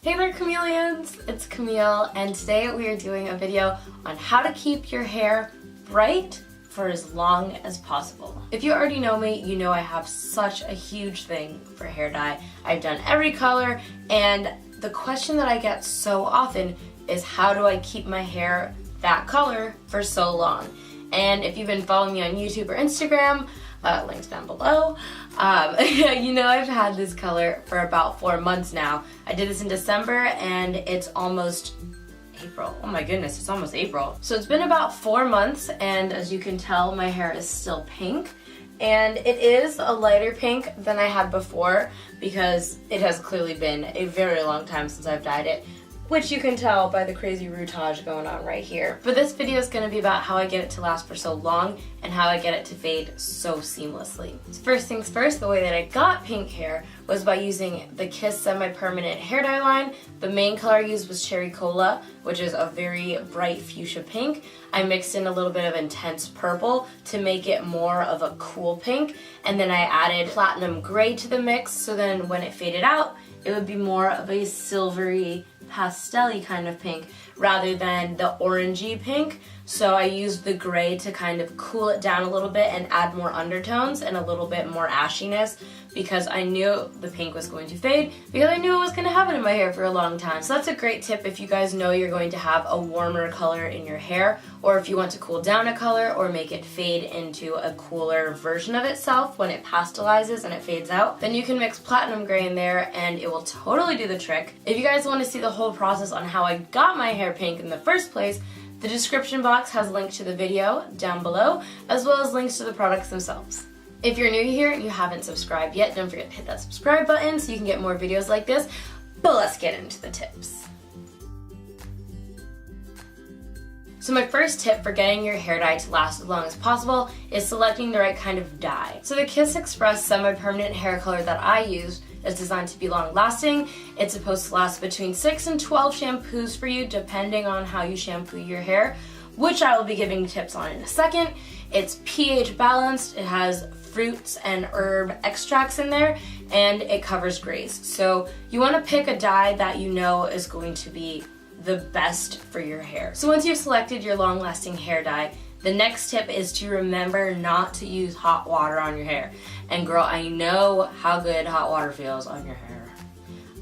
Hey there chameleons, it's Camille, and today we are doing a video on how to keep your hair bright for as long as possible. If you already know me, you know I have such a huge thing for hair dye. I've done every color, and the question that I get so often is how do I keep my hair that color for so long? And if you've been following me on YouTube or Instagram, links down below, you know I've had this color for about 4 months now. I did this in December and it's almost April. Oh my goodness, it's almost April. So it's been about 4 months, and as you can tell, my hair is still pink. And it is a lighter pink than I had before because it has clearly been a very long time since I've dyed it, which you can tell by the crazy routage going on right here. But this video is going to be about how I get it to last for so long and how I get it to fade so seamlessly. So first things first, the way that I got pink hair was by using the Kiss semi-permanent hair dye line. The main color I used was Cherry Cola, which is a very bright fuchsia pink. I mixed in a little bit of intense purple to make it more of a cool pink, and then I added platinum gray to the mix, so then when it faded out, it would be more of a silvery, pastel-y kind of pink rather than the orangey pink. So I used the gray to kind of cool it down a little bit and add more undertones and a little bit more ashiness, because I knew the pink was going to fade, because I knew it was going to happen in my hair for a long time. So that's a great tip if you guys know you're going to have a warmer color in your hair, or if you want to cool down a color or make it fade into a cooler version of itself when it pastelizes and it fades out, then you can mix platinum gray in there and it will totally do the trick. If you guys want to see the whole process on how I got my hair pink in the first place, the description box has a link to the video down below, as well as links to the products themselves. If you're new here and you haven't subscribed yet, don't forget to hit that subscribe button so you can get more videos like this. But let's get into the tips. So my first tip for getting your hair dye to last as long as possible is selecting the right kind of dye. So the Kiss Express semi-permanent hair color that I used is designed to be long lasting. It's supposed to last between 6 and 12 shampoos for you, depending on how you shampoo your hair, which I will be giving tips on in a second. It's pH balanced, it has fruits and herb extracts in there, and it covers grays. So you want to pick a dye that you know is going to be the best for your hair. So once you've selected your long-lasting hair dye, the next tip is to remember not to use hot water on your hair. And girl, I know how good hot water feels on your hair.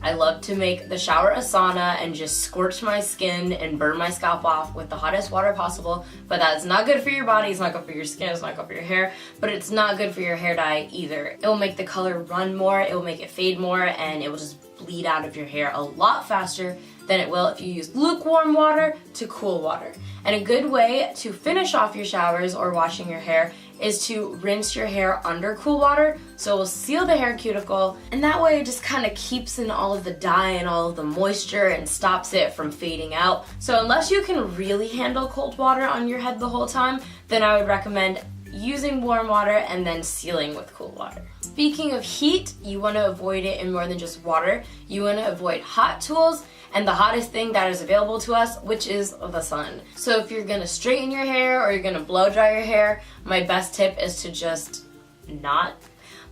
I love to make the shower a sauna and just scorch my skin and burn my scalp off with the hottest water possible, but that's not good for your body, it's not good for your skin, it's not good for your hair, but it's not good for your hair dye either. It will make the color run more, it will make it fade more, and it will just bleed out of your hair a lot faster than it will if you use lukewarm water to cool water. And a good way to finish off your showers or washing your hair is to rinse your hair under cool water, so it will seal the hair cuticle, and that way it just kind of keeps in all of the dye and all of the moisture and stops it from fading out. So unless you can really handle cold water on your head the whole time, then I would recommend using warm water and then sealing with cool water. Speaking of heat, you want to avoid it in more than just water. You want to avoid hot tools and the hottest thing that is available to us, which is the sun. So if you're gonna straighten your hair or you're gonna blow dry your hair, my best tip is to just not.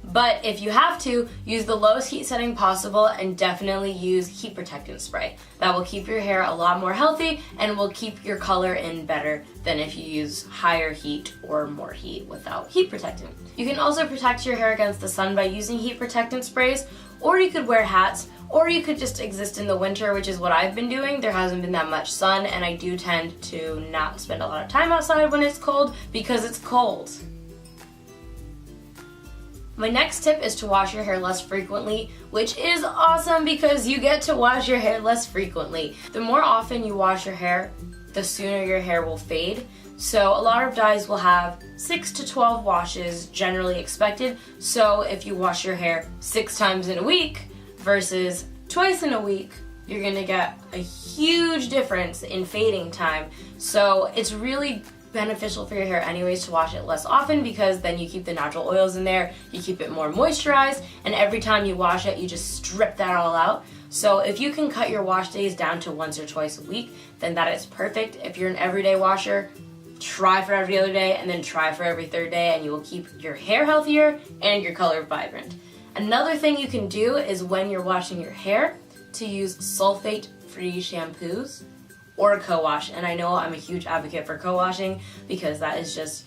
But if you have to, use the lowest heat setting possible and definitely use heat protectant spray. That will keep your hair a lot more healthy and will keep your color in better than if you use higher heat or more heat without heat protectant. You can also protect your hair against the sun by using heat protectant sprays, or you could wear hats, or you could just exist in the winter, which is what I've been doing. There hasn't been that much sun, and I do tend to not spend a lot of time outside when it's cold because it's cold. My next tip is to wash your hair less frequently, which is awesome because you get to wash your hair less frequently. The more often you wash your hair, the sooner your hair will fade. So a lot of dyes will have 6 to 12 washes generally expected. So if you wash your hair 6 times in a week versus twice in a week, you're gonna get a huge difference in fading time. So it's really beneficial for your hair anyways to wash it less often, because then you keep the natural oils in there, you keep it more moisturized, and every time you wash it, you just strip that all out. So if you can cut your wash days down to once or twice a week, then that is perfect. If you're an everyday washer, try for every other day and then try for every third day, and you will keep your hair healthier and your color vibrant. Another thing you can do is when you're washing your hair, to use sulfate-free shampoos or co-wash. And I know I'm a huge advocate for co-washing because that is just,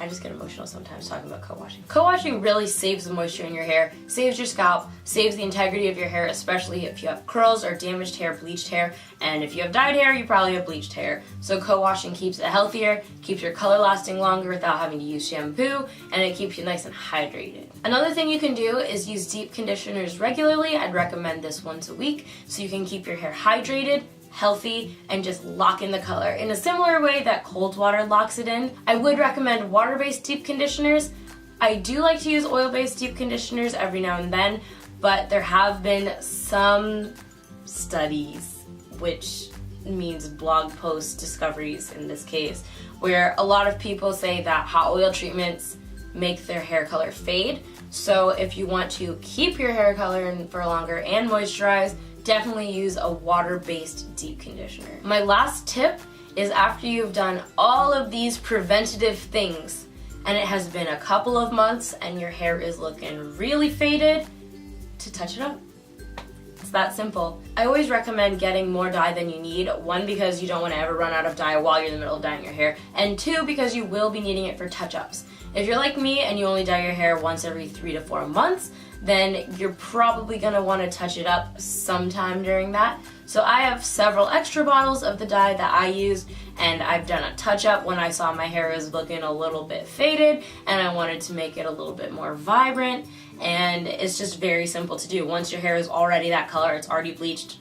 I just get emotional sometimes talking about co-washing. Co-washing really saves the moisture in your hair, saves your scalp, saves the integrity of your hair, especially if you have curls or damaged hair, bleached hair, and if you have dyed hair, you probably have bleached hair. So co-washing keeps it healthier, keeps your color lasting longer without having to use shampoo, and it keeps you nice and hydrated. Another thing you can do is use deep conditioners regularly. I'd recommend this once a week so you can keep your hair hydrated, healthy, and just lock in the color in a similar way that cold water locks it in. I would recommend water-based deep conditioners. I do like to use oil-based deep conditioners every now and then, but there have been some studies, which means blog post discoveries in this case, where a lot of people say that hot oil treatments make their hair color fade. So if you want to keep your hair color in for longer and moisturize, definitely use a water-based deep conditioner. My last tip is after you've done all of these preventative things and it has been a couple of months and your hair is looking really faded, to touch it up. It's that simple. I always recommend getting more dye than you need. One, because you don't want to ever run out of dye while you're in the middle of dyeing your hair, and two, because you will be needing it for touch-ups. If you're like me and you only dye your hair once every 3 to 4 months, then you're probably gonna want to touch it up sometime during that. So I have several extra bottles of the dye that I use, and I've done a touch-up when I saw my hair was looking a little bit faded and I wanted to make it a little bit more vibrant, and it's just very simple to do. Once your hair is already that color, it's already bleached,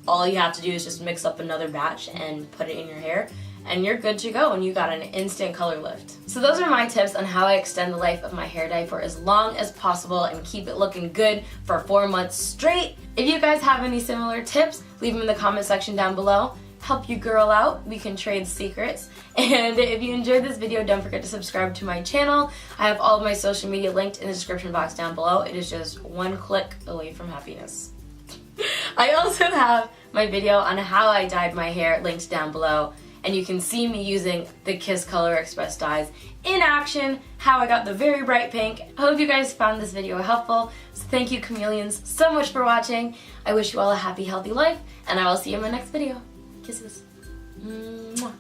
all you have to do is just mix up another batch and put it in your hair, and you're good to go, and you got an instant color lift. So those are my tips on how I extend the life of my hair dye for as long as possible and keep it looking good for 4 months straight. If you guys have any similar tips, leave them in the comment section down below. Help you girl out, we can trade secrets. And if you enjoyed this video, don't forget to subscribe to my channel. I have all of my social media linked in the description box down below. It is just one click away from happiness. I also have my video on how I dyed my hair linked down below, and you can see me using the Kiss Color Express dyes in action, how I got the very bright pink. I hope you guys found this video helpful. So thank you, chameleons, so much for watching. I wish you all a happy, healthy life, and I will see you in my next video. Kisses. Mwah.